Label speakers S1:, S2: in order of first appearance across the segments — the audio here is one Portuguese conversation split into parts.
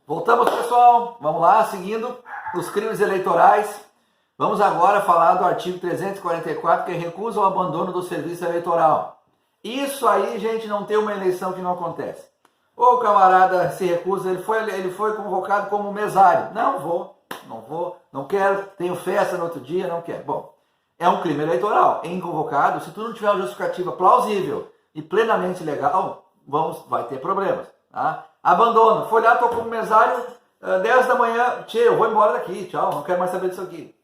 S1: Voltamos, pessoal. Vamos lá, seguindo os crimes eleitorais. Vamos agora falar do artigo 344, que é recusa ou abandono do serviço eleitoral. Isso aí, gente, não tem uma eleição que não acontece. Ou o camarada se recusa, ele foi convocado como mesário. Não vou, não quero, tenho festa no outro dia, não quero. Bom, é um crime eleitoral. É inconvocado, se tu não tiver uma justificativa plausível e plenamente legal, vai ter problemas. Tá? Abandono. Foi lá, tô como mesário, 10 da manhã, tchê, eu vou embora daqui, tchau, não quero mais saber disso aqui.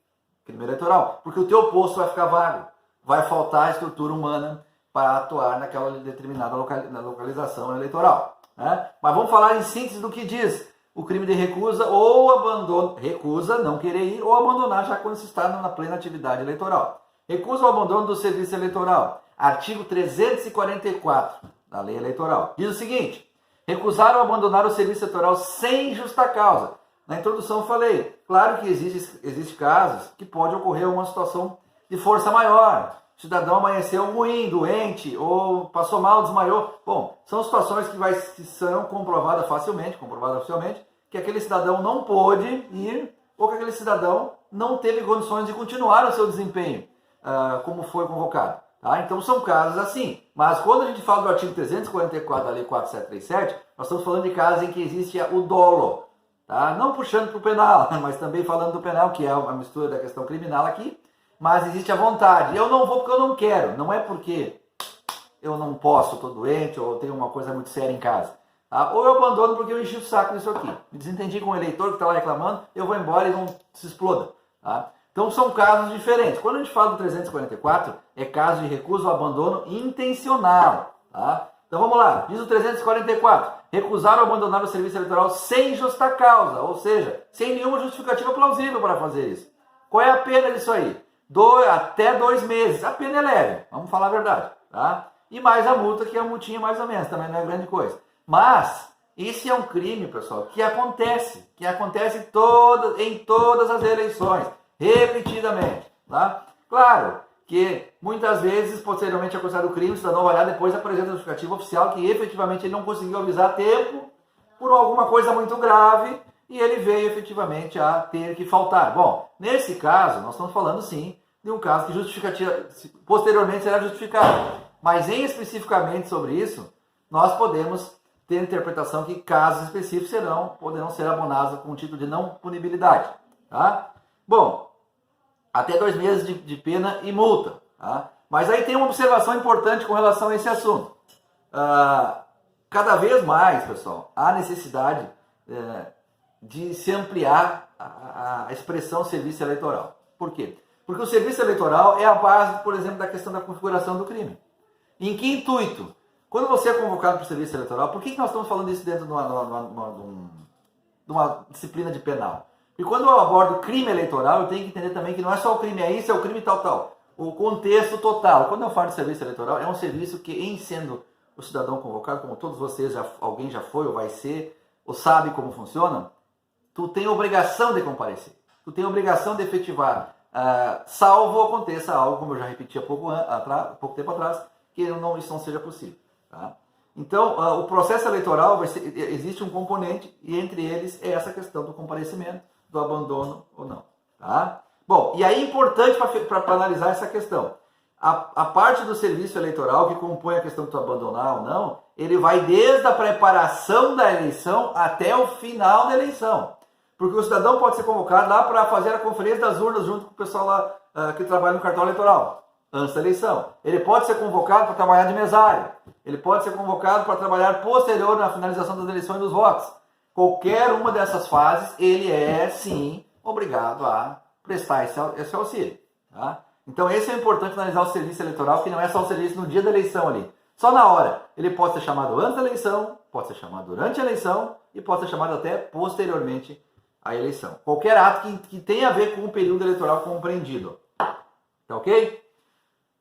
S1: Crime eleitoral. Porque o teu posto vai ficar vago. Vai faltar a estrutura humana para atuar naquela determinada localização eleitoral. Né? Mas vamos falar em síntese do que diz o crime de recusa ou abandono. Recusa, não querer ir, ou abandonar já quando se está na plena atividade eleitoral. Recusa ou abandono do serviço eleitoral. Artigo 344 da lei eleitoral. Diz o seguinte: recusar ou abandonar o serviço eleitoral sem justa causa. Na introdução eu falei, claro que existe casos que pode ocorrer uma situação de força maior. O cidadão amanheceu ruim, doente, ou passou mal, desmaiou. Bom, são situações que serão comprovadas facilmente, que aquele cidadão não pôde ir, ou que aquele cidadão não teve condições de continuar o seu desempenho, como foi convocado. Tá? Então são casos assim. Mas quando a gente fala do artigo 344 da lei 4737, nós estamos falando de casos em que existe o dolo. Tá? Não puxando para o penal, mas também falando do penal, que é a mistura da questão criminal aqui, mas existe a vontade. Eu não vou porque eu não quero, não é porque eu não posso, estou doente, ou tenho uma coisa muito séria em casa. Tá? Ou eu abandono porque eu enchi o saco disso aqui. Me desentendi com o eleitor que está lá reclamando, eu vou embora e não se exploda. Tá? Então são casos diferentes. Quando a gente fala do 344, é caso de recusa ou abandono intencional. Tá? Então vamos lá, diz o 344, recusar ou abandonar o serviço eleitoral sem justa causa, ou seja, sem nenhuma justificativa plausível para fazer isso. Qual é a pena disso aí? Até 2 meses, a pena é leve, vamos falar a verdade. Tá? E mais a multa, que é a multinha mais ou menos, também não é grande coisa. Mas, esse é um crime, pessoal, que acontece em todas as eleições, repetidamente. Tá? Claro que muitas vezes, posteriormente a considerado crime, o cidadão vai lá depois apresenta a justificativa oficial que efetivamente ele não conseguiu avisar a tempo por alguma coisa muito grave e ele veio efetivamente a ter que faltar. Bom, nesse caso, nós estamos falando sim de um caso que posteriormente será justificado. Mas especificamente sobre isso, nós podemos ter a interpretação que casos específicos poderão ser abonados com o título de não punibilidade. Tá? Bom, até 2 meses de pena e multa. Tá? Mas aí tem uma observação importante com relação a esse assunto. Cada vez mais, pessoal, há necessidade de se ampliar a expressão serviço eleitoral. Por quê? Porque o serviço eleitoral é a base, por exemplo, da questão da configuração do crime. Em que intuito? Quando você é convocado para o serviço eleitoral, por que nós estamos falando isso dentro de uma disciplina de penal? E quando eu abordo crime eleitoral, eu tenho que entender também que não é só o crime, é isso, é o crime tal. O contexto total. Quando eu falo de serviço eleitoral, é um serviço que, em sendo o cidadão convocado, como todos vocês, alguém já foi ou vai ser, ou sabe como funciona, tu tem obrigação de comparecer. Tu tem obrigação de efetivar, salvo aconteça algo, como eu já repeti há pouco tempo atrás, que isso não seja possível. Tá? Então, o processo eleitoral existe um componente, e entre eles é essa questão do comparecimento, do abandono ou não. Tá? Bom, e aí é importante para analisar essa questão. A parte do serviço eleitoral que compõe a questão de tu abandonar ou não, ele vai desde a preparação da eleição até o final da eleição. Porque o cidadão pode ser convocado lá para fazer a conferência das urnas junto com o pessoal lá que trabalha no cartório eleitoral, antes da eleição. Ele pode ser convocado para trabalhar de mesário. Ele pode ser convocado para trabalhar posterior na finalização das eleições e dos votos. Qualquer uma dessas fases, ele é, sim, obrigado a prestar esse auxílio. Tá? Então, esse é importante analisar o serviço eleitoral, que não é só o serviço no dia da eleição ali. Só na hora. Ele pode ser chamado antes da eleição, pode ser chamado durante a eleição e pode ser chamado até posteriormente à eleição. Qualquer ato que tenha a ver com o período eleitoral compreendido. Tá ok?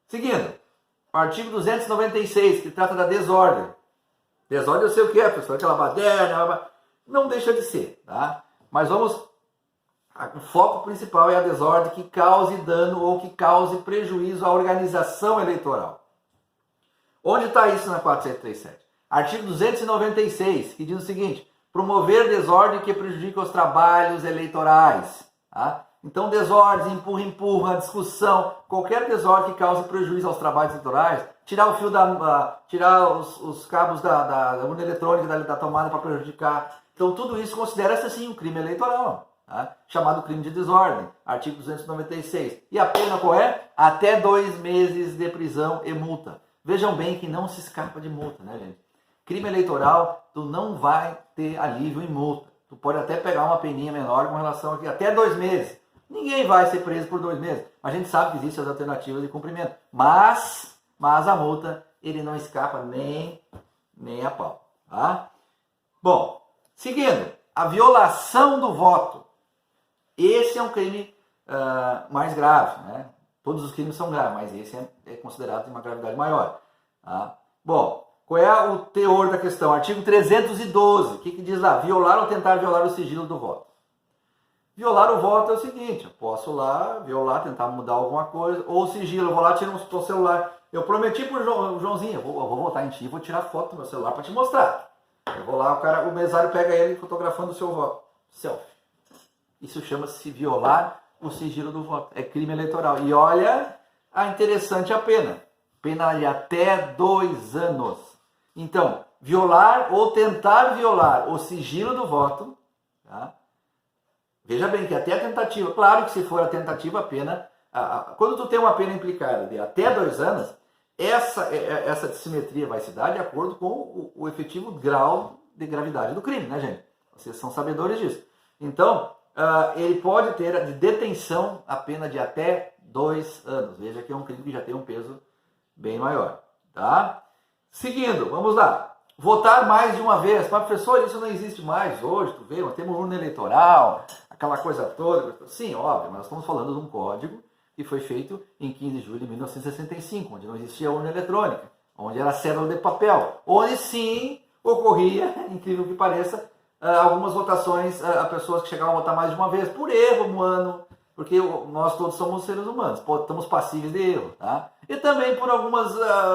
S1: Seguindo. Artigo 296, que trata da desordem. Desordem eu sei o que é, pessoal. Aquela baderna, não deixa de ser. Tá? Mas o foco principal é a desordem que cause dano ou que cause prejuízo à organização eleitoral. Onde está isso na 4737? Artigo 296, que diz o seguinte: promover desordem que prejudica os trabalhos eleitorais. Tá? Então, desordem, empurra, discussão, qualquer desordem que cause prejuízo aos trabalhos eleitorais, tirar o fio tirar os cabos da urna eletrônica da tomada para prejudicar. Então, tudo isso considera-se assim um crime eleitoral, tá? Chamado crime de desordem, artigo 296. E a pena qual é? Até 2 meses de prisão e multa. Vejam bem que não se escapa de multa, né, gente? Crime eleitoral, tu não vai ter alívio em multa. Tu pode até pegar uma peninha menor com relação aqui, até 2 meses. Ninguém vai ser preso por 2 meses. A gente sabe que existem as alternativas de cumprimento. Mas a multa, ele não escapa nem a pau. Tá? Bom, seguindo, a violação do voto. Esse é um crime mais grave, né? Todos os crimes são graves, mas esse é considerado de uma gravidade maior. Tá? Bom, qual é o teor da questão? Artigo 312. O que diz lá? Violar ou tentar violar o sigilo do voto. Violar o voto é o seguinte, eu posso lá violar, tentar mudar alguma coisa, ou o sigilo, eu vou lá, tiro o celular. Eu prometi pro Joãozinho, eu vou votar em ti, vou tirar foto do meu celular para te mostrar. Eu vou lá, o mesário pega ele fotografando o seu voto. Selfie. Isso chama-se violar o sigilo do voto. É crime eleitoral. E olha a interessante a pena. Pena de até 2 anos. Então, violar ou tentar violar o sigilo do voto, tá? Veja bem que até a tentativa, claro que se for a tentativa, a pena, quando tu tem uma pena implicada de até 2 anos, essa dissimetria vai se dar de acordo com o efetivo grau de gravidade do crime, né, gente? Vocês são sabedores disso. Então, ele pode ter de detenção a pena de até 2 anos. Veja que é um crime que já tem um peso bem maior, tá? Seguindo, vamos lá. Votar mais de uma vez. Mas, professor, isso não existe mais hoje, tu vê, nós temos urna eleitoral, aquela coisa toda. Sim, óbvio, mas nós estamos falando de um código que foi feito em 15 de julho de 1965, onde não existia urna eletrônica, onde era cédula de papel, onde sim ocorria, incrível que pareça, algumas votações a pessoas que chegavam a votar mais de uma vez, por erro humano, porque nós todos somos seres humanos, estamos passíveis de erro, tá? E também por algumas,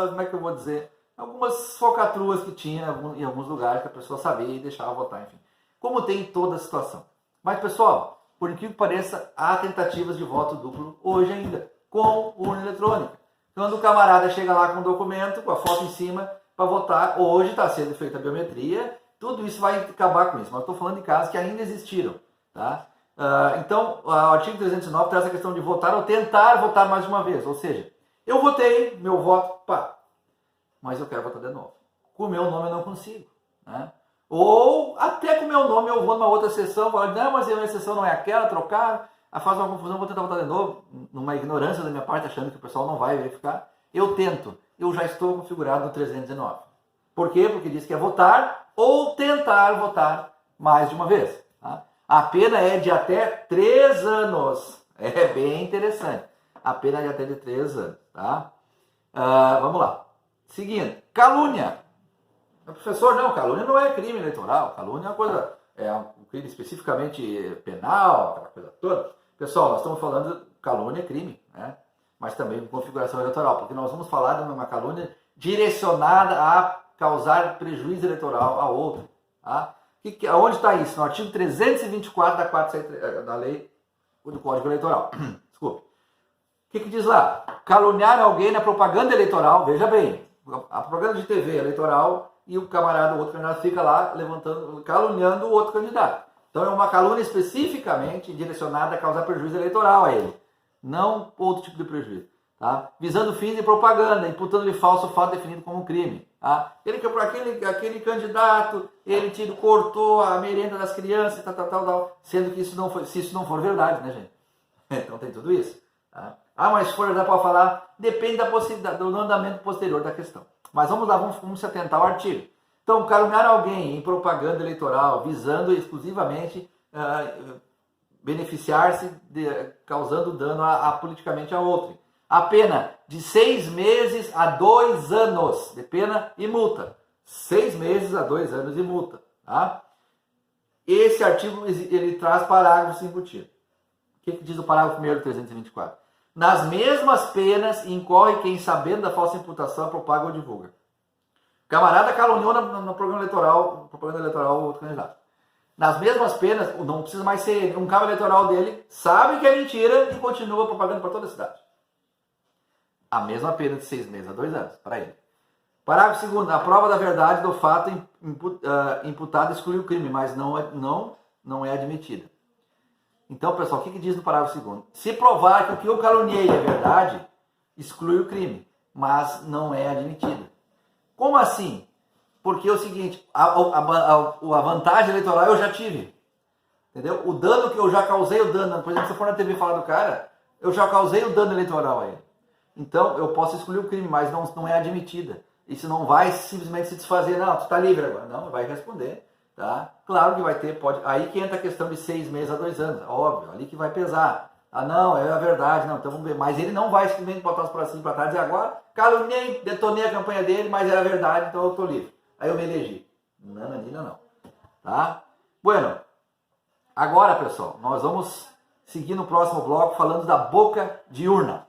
S1: como é que eu vou dizer, algumas falcatruas que tinha em alguns lugares que a pessoa sabia e deixava votar, enfim. Como tem em toda a situação. Mas, pessoal, por incrível que pareça, há tentativas de voto duplo hoje ainda, com urna eletrônica. Quando o camarada chega lá com um documento, com a foto em cima, para votar, hoje está sendo feita a biometria, tudo isso vai acabar com isso. Mas estou falando de casos que ainda existiram. Tá? Então, o artigo 309 traz a questão de votar ou tentar votar mais de uma vez. Ou seja, eu votei, meu voto, pá, mas eu quero votar de novo. Com o meu nome eu não consigo. Né? Ou até com o meu nome eu vou numa outra sessão, falo, não, mas a minha sessão não é aquela, trocar, faz uma confusão, vou tentar votar de novo, numa ignorância da minha parte, achando que o pessoal não vai verificar. Eu tento, eu já estou configurado no 319. Por quê? Porque diz que é votar ou tentar votar mais de uma vez. Tá? A pena é de até 3 anos. É bem interessante. A pena é de até 3 anos. Tá? Vamos lá. Seguindo, calúnia. Professor, não, calúnia não é crime eleitoral. Calúnia é uma coisa, é um crime especificamente penal, aquela coisa toda. Pessoal, nós estamos falando de calúnia é crime, né? Mas também com configuração eleitoral, porque nós vamos falar de uma calúnia direcionada a causar prejuízo eleitoral a outro. Tá? Onde está isso? No artigo 324 da lei do Código Eleitoral. Desculpe. O que diz lá? Caluniar alguém na propaganda eleitoral, veja bem, a propaganda de TV eleitoral e o camarada, o outro candidato, fica lá caluniando o outro candidato. Então é uma calúnia especificamente direcionada a causar prejuízo eleitoral a ele, não outro tipo de prejuízo. Tá? Visando fins de propaganda, imputando-lhe falso fato definido como um crime. Tá? Aquele candidato, ele cortou a merenda das crianças, tal, sendo que se isso não for verdade, né, gente? Então tem tudo isso. Tá? Mas se for verdade, pode falar, depende da possibilidade, do andamento posterior da questão. Mas vamos lá, vamos se atentar ao artigo. Então, caluniar alguém em propaganda eleitoral, visando exclusivamente beneficiar-se, causando dano politicamente a outro. A pena de 6 meses a 2 anos de pena e multa. 6 meses a 2 anos de multa. Tá? Esse artigo ele traz parágrafos embutidos. O que diz o parágrafo 1º do 324? Nas mesmas penas incorre quem, sabendo da falsa imputação, propaga ou divulga. O camarada caluniou na propaganda eleitoral o outro candidato. nas mesmas penas, não precisa mais ser ele, um cabo eleitoral dele sabe que é mentira e continua propagando para toda a cidade. A mesma pena de 6 meses a 2 anos para ele. Parágrafo 2º. A prova da verdade do fato imputado exclui o crime, mas não é admitida. Então, pessoal, o que diz no parágrafo 2º? Se provar que o que eu caluniei é verdade, exclui o crime, mas não é admitida. Como assim? Porque é o seguinte, a vantagem eleitoral eu já tive. Entendeu? O dano que eu já causei, por exemplo, se eu for na TV falar do cara, eu já causei o dano eleitoral a ele. Então, eu posso excluir o crime, mas não é admitida. Isso não vai simplesmente se desfazer, não, tu está livre agora. Não, vai responder. Tá? Claro que vai ter, pode. Aí que entra a questão de 6 meses a 2 anos, óbvio, ali que vai pesar. Ah, não, é a verdade, não, então vamos ver. Mas ele não vai simplesmente botar os bracinhos para trás e dizer agora, caluniei, detonei a campanha dele, mas era verdade, então eu estou livre. Aí eu me elegi. Não. Tá? Bueno, agora, pessoal, nós vamos seguir no próximo bloco falando da boca de urna.